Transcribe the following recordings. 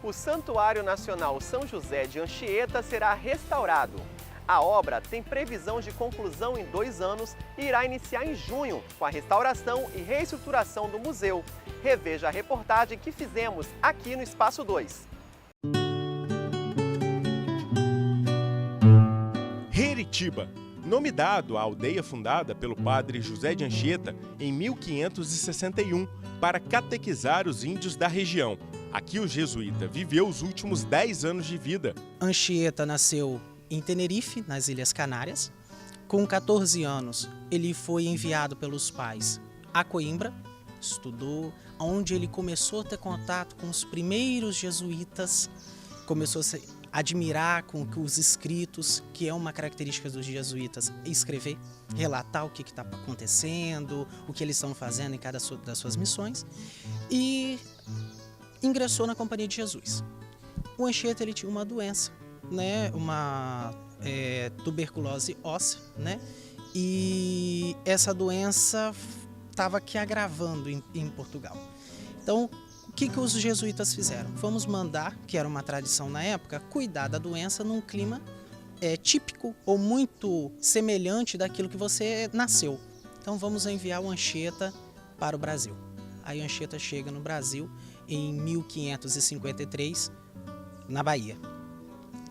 O Santuário Nacional São José de Anchieta será restaurado. A obra tem previsão de conclusão em 2 anos e irá iniciar em junho com a restauração e reestruturação do museu. Reveja a reportagem que fizemos aqui no Espaço 2. Heritiba, nome dado à aldeia fundada pelo padre José de Anchieta em 1561 para catequizar os índios da região. Aqui o jesuíta viveu os últimos 10 anos de vida. Anchieta nasceu em Tenerife, nas Ilhas Canárias. Com 14 anos, ele foi enviado pelos pais a Coimbra, estudou, onde ele começou a ter contato com os primeiros jesuítas, começou a se admirar com os escritos, que é uma característica dos jesuítas, escrever, relatar o que está acontecendo, o que eles estão fazendo em cada das suas missões, e ingressou na Companhia de Jesus. O Anchieta ele tinha uma doença, né, uma tuberculose óssea, né, e essa doença estava aqui agravando em Portugal. Então, o que os jesuítas fizeram? Vamos mandar, que era uma tradição na época, cuidar da doença num clima típico ou muito semelhante daquilo que você nasceu. Então vamos enviar o Anchieta para o Brasil. Aí o Anchieta chega no Brasil em 1553, na Bahia.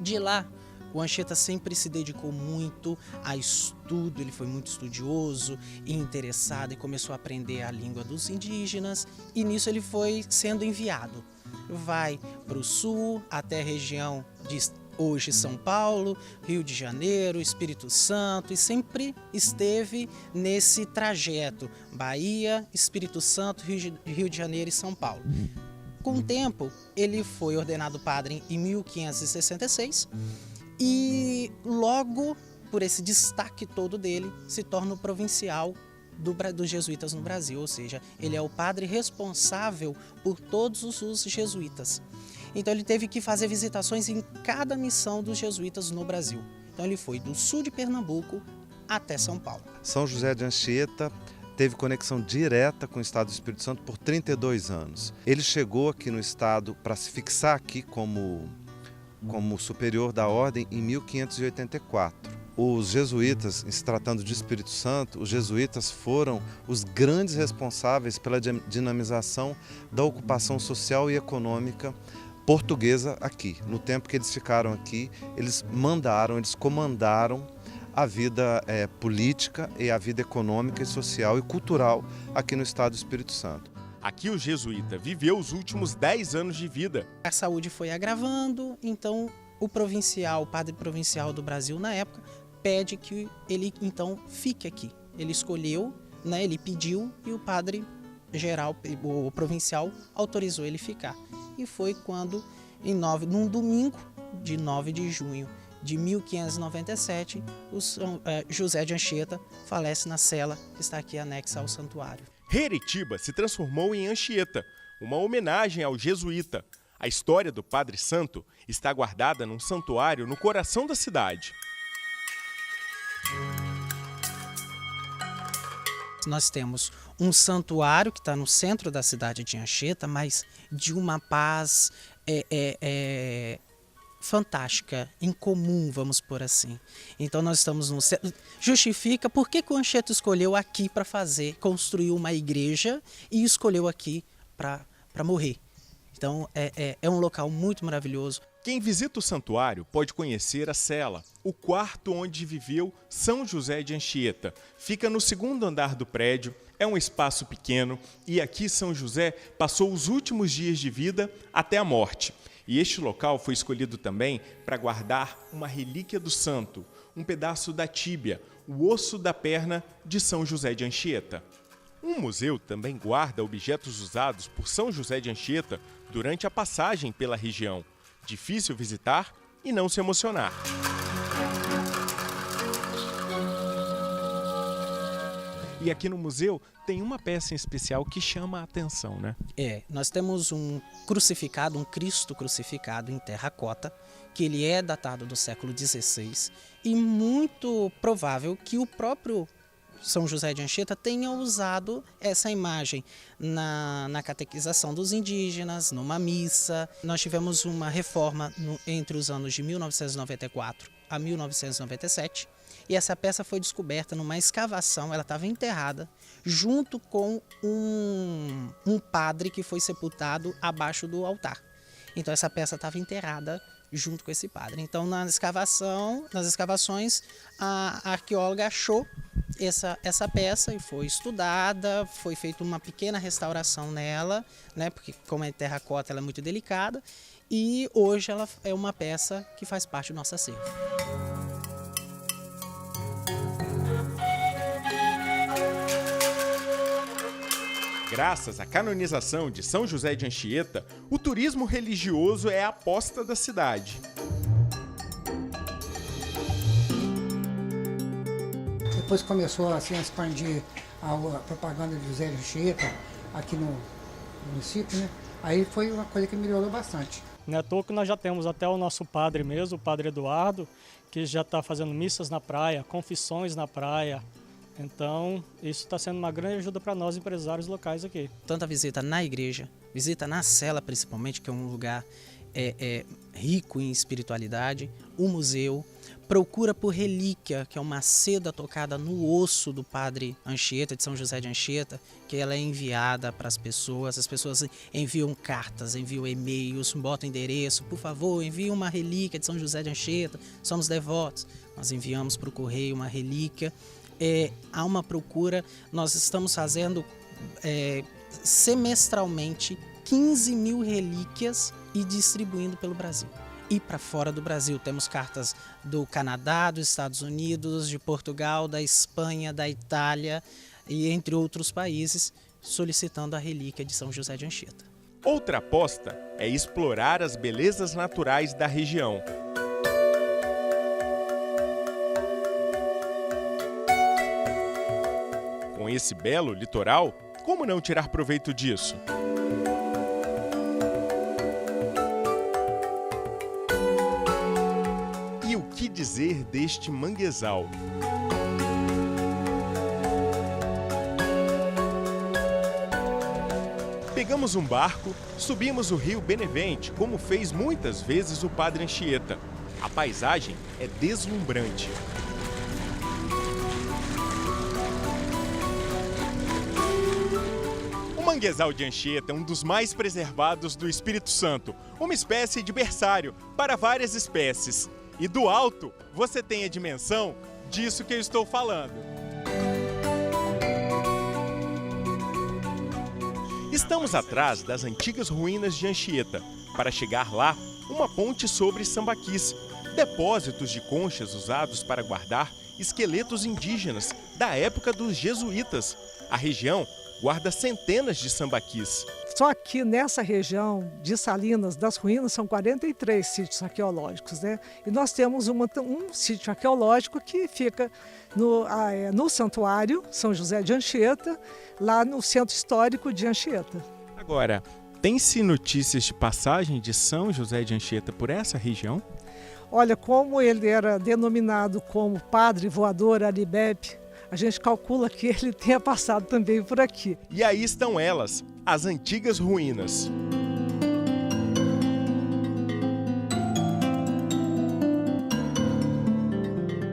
De lá, o Anchieta sempre se dedicou muito a estudo, ele foi muito estudioso e interessado e começou a aprender a língua dos indígenas, e nisso ele foi sendo enviado. Vai para o sul, até a região de hoje São Paulo, Rio de Janeiro, Espírito Santo, e sempre esteve nesse trajeto, Bahia, Espírito Santo, Rio de Janeiro e São Paulo. Com o tempo, ele foi ordenado padre em 1566, e logo, por esse destaque todo dele, se torna o provincial dos jesuítas no Brasil, ou seja, ele é o padre responsável por todos os jesuítas. Então ele teve que fazer visitações em cada missão dos jesuítas no Brasil. Então ele foi do sul de Pernambuco até São Paulo. São José de Anchieta teve conexão direta com o estado do Espírito Santo por 32 anos. Ele chegou aqui no estado para se fixar aqui como superior da ordem em 1584. Os jesuítas, se tratando de Espírito Santo, os jesuítas foram os grandes responsáveis pela dinamização da ocupação social e econômica portuguesa aqui. No tempo que eles ficaram aqui, eles comandaram a vida política e a vida econômica e social e cultural aqui no estado do Espírito Santo. Aqui o jesuíta viveu os últimos 10 anos de vida. A saúde foi agravando, então o padre provincial do Brasil na época, pede que ele então fique aqui. Ele escolheu, né, ele pediu, e o padre geral, o provincial, autorizou ele ficar. E foi quando, num domingo de 9 de junho de 1597, José de Anchieta falece na cela que está aqui anexa ao santuário. Heritiba se transformou em Anchieta, uma homenagem ao jesuíta. A história do Padre Santo está guardada num santuário no coração da cidade. Nós temos um santuário que está no centro da cidade de Anchieta, mas de uma paz fantástica, incomum, vamos por assim. Então nós estamos no centro. Justifica por que o Anchieta escolheu aqui para construir uma igreja e escolheu aqui para morrer. Então é um local muito maravilhoso. Quem visita o santuário pode conhecer a cela, o quarto onde viveu São José de Anchieta. Fica no 2º andar do prédio, é um espaço pequeno e aqui São José passou os últimos dias de vida até a morte. E este local foi escolhido também para guardar uma relíquia do santo, um pedaço da tíbia, o osso da perna de São José de Anchieta. Um museu também guarda objetos usados por São José de Anchieta durante a passagem pela região. Difícil visitar e não se emocionar. E aqui no museu tem uma peça em especial que chama a atenção, né? Nós temos um crucificado, um Cristo crucificado em terracota, que ele é datado do século XVI, e muito provável que o próprio São José de Anchieta tenha usado essa imagem na catequização dos indígenas, numa missa. Nós tivemos uma reforma entre os anos de 1994 a 1997, e essa peça foi descoberta numa escavação. Ela estava enterrada junto com um padre que foi sepultado abaixo do altar. Então essa peça estava enterrada junto com esse padre. Então nas escavações, a arqueóloga achou essa peça e foi estudada, foi feita uma pequena restauração nela, né, porque como é terracota, ela é muito delicada, e hoje ela é uma peça que faz parte do nosso acervo. Graças à canonização de São José de Anchieta, o turismo religioso é a aposta da cidade. Depois começou assim, a expandir a propaganda de José de Anchieta aqui no município, né? Aí foi uma coisa que melhorou bastante. Não é à toa que nós já temos até o nosso padre mesmo, o padre Eduardo, que já está fazendo missas na praia, confissões na praia. Então, isso está sendo uma grande ajuda para nós, empresários locais aqui. Tanto a visita na igreja, visita na cela principalmente, que é um lugar rico em espiritualidade, o museu, procura por relíquia, que é uma seda tocada no osso do padre Anchieta, de São José de Anchieta, que ela é enviada para as pessoas enviam cartas, enviam e-mails, botam endereço, por favor, envie uma relíquia de São José de Anchieta, somos devotos. Nós enviamos para o correio uma relíquia. Há uma procura, nós estamos fazendo semestralmente 15 mil relíquias e distribuindo pelo Brasil. E para fora do Brasil, temos cartas do Canadá, dos Estados Unidos, de Portugal, da Espanha, da Itália e entre outros países, solicitando a relíquia de São José de Anchieta. Outra aposta é explorar as belezas naturais da região. Com esse belo litoral, como não tirar proveito disso? E o que dizer deste manguezal? Pegamos um barco, subimos o rio Benevente, como fez muitas vezes o padre Anchieta. A paisagem é deslumbrante. O manguezal de Anchieta é um dos mais preservados do Espírito Santo, uma espécie de berçário para várias espécies. E do alto, você tem a dimensão disso que eu estou falando. Estamos atrás das antigas ruínas de Anchieta. Para chegar lá, uma ponte sobre sambaquis, depósitos de conchas usados para guardar esqueletos indígenas da época dos jesuítas. A região guarda centenas de sambaquis. Só aqui nessa região de Salinas das Ruínas são 43 sítios arqueológicos, né? E nós temos um sítio arqueológico que fica no Santuário São José de Anchieta, lá no Centro Histórico de Anchieta. Agora, tem-se notícias de passagem de São José de Anchieta por essa região? Olha, como ele era denominado como Padre Voador Aribepe, a gente calcula que ele tenha passado também por aqui. E aí estão elas, as antigas ruínas.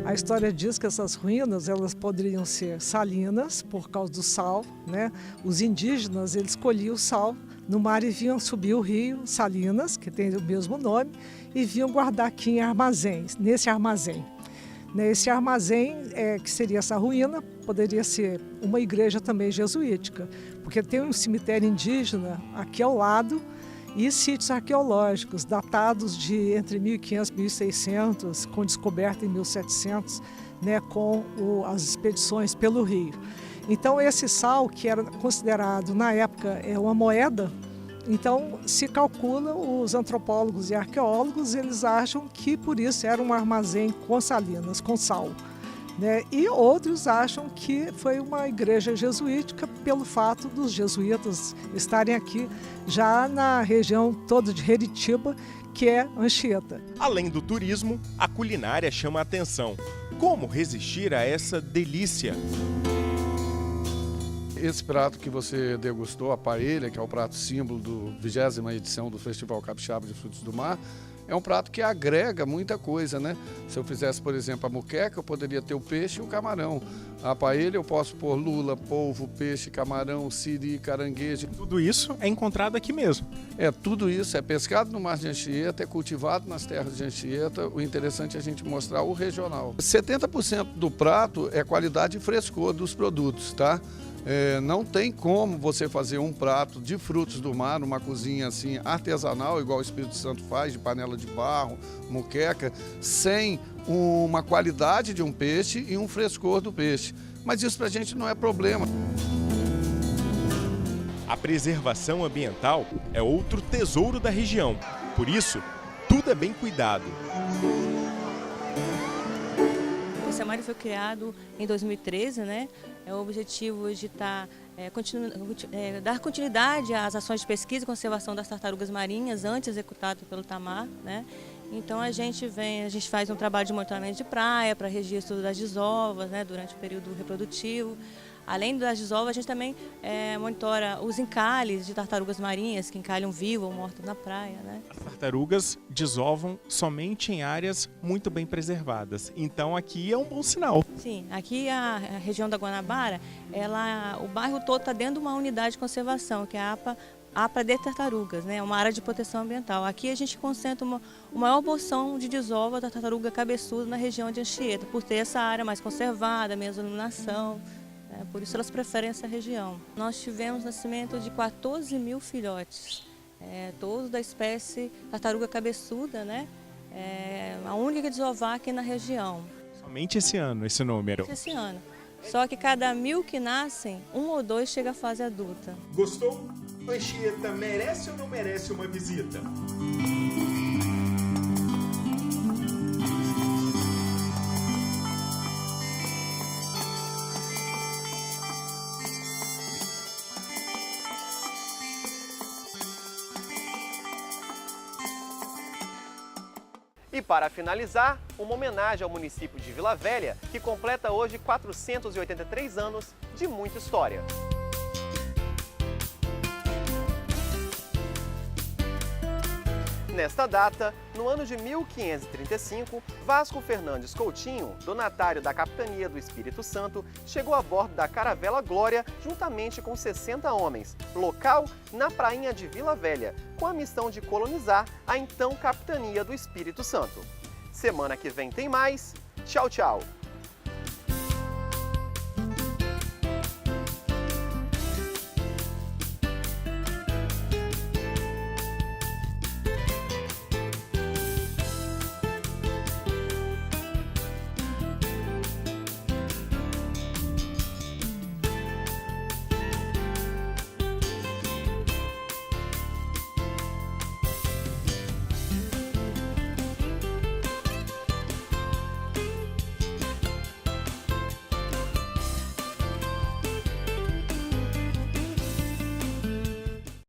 A história diz que essas ruínas elas poderiam ser salinas por causa do sal, né? Os indígenas eles colhiam o sal no mar e vinham subir o rio Salinas, que tem o mesmo nome, e vinham guardar aqui em armazéns, nesse armazém. Esse armazém, que seria essa ruína, poderia ser uma igreja também jesuítica, porque tem um cemitério indígena aqui ao lado e sítios arqueológicos datados de entre 1500 e 1600, com descoberta em 1700, né, com as expedições pelo rio. Então esse sal, que era considerado na época uma moeda, então se calcula, os antropólogos e arqueólogos, eles acham que por isso era um armazém com salinas, com sal, né? E outros acham que foi uma igreja jesuítica pelo fato dos jesuítas estarem aqui já na região toda de Heritiba, que é Anchieta. Além do turismo, a culinária chama a atenção. Como resistir a essa delícia? Esse prato que você degustou, a paella, que é o prato símbolo do 20ª edição do Festival Capixaba de Frutos do Mar, é um prato que agrega muita coisa, né? Se eu fizesse, por exemplo, a moqueca, eu poderia ter o peixe e o camarão. A paella eu posso pôr lula, polvo, peixe, camarão, siri, caranguejo. Tudo isso é encontrado aqui mesmo. Tudo isso é pescado no mar de Anchieta, é cultivado nas terras de Anchieta. O interessante é a gente mostrar o regional. 70% do prato é qualidade e frescor dos produtos, tá? Não tem como você fazer um prato de frutos do mar numa cozinha assim artesanal, igual o Espírito Santo faz, de panela de barro, moqueca, sem uma qualidade de um peixe e um frescor do peixe. Mas isso pra gente não é problema. A preservação ambiental é outro tesouro da região. Por isso, tudo é bem cuidado. O SEMARI foi criado em 2013, né? O objetivo de dar continuidade às ações de pesquisa e conservação das tartarugas marinhas antes executado pelo TAMAR, né? Então a gente faz um trabalho de monitoramento de praia para registro das desovas, né, durante o período reprodutivo. Além das desovas, a gente também monitora os encalhes de tartarugas marinhas que encalham vivas ou mortas na praia, né? As tartarugas desovam somente em áreas muito bem preservadas. Então aqui é um bom sinal. Sim, aqui a região da Guanabara, o bairro todo está dentro de uma unidade de conservação, que é a APA de Tartarugas, né? Uma área de proteção ambiental. Aqui a gente concentra uma maior porção de desova da tartaruga cabeçuda na região de Anchieta, por ter essa área mais conservada, menos iluminação. Por isso elas preferem essa região. Nós tivemos nascimento de 14 mil filhotes, todos da espécie tartaruga cabeçuda, né? A única desovar aqui na região. Somente esse ano, esse número? Esse ano. Só que cada 1000 que nascem, 1 ou 2 chega à fase adulta. Gostou? Anchieta merece ou não merece uma visita? E para finalizar, uma homenagem ao município de Vila Velha, que completa hoje 483 anos de muita história. Nesta data, no ano de 1535, Vasco Fernandes Coutinho, donatário da Capitania do Espírito Santo, chegou a bordo da caravela Glória juntamente com 60 homens, local na prainha de Vila Velha, com a missão de colonizar a então Capitania do Espírito Santo. Semana que vem tem mais. Tchau, tchau!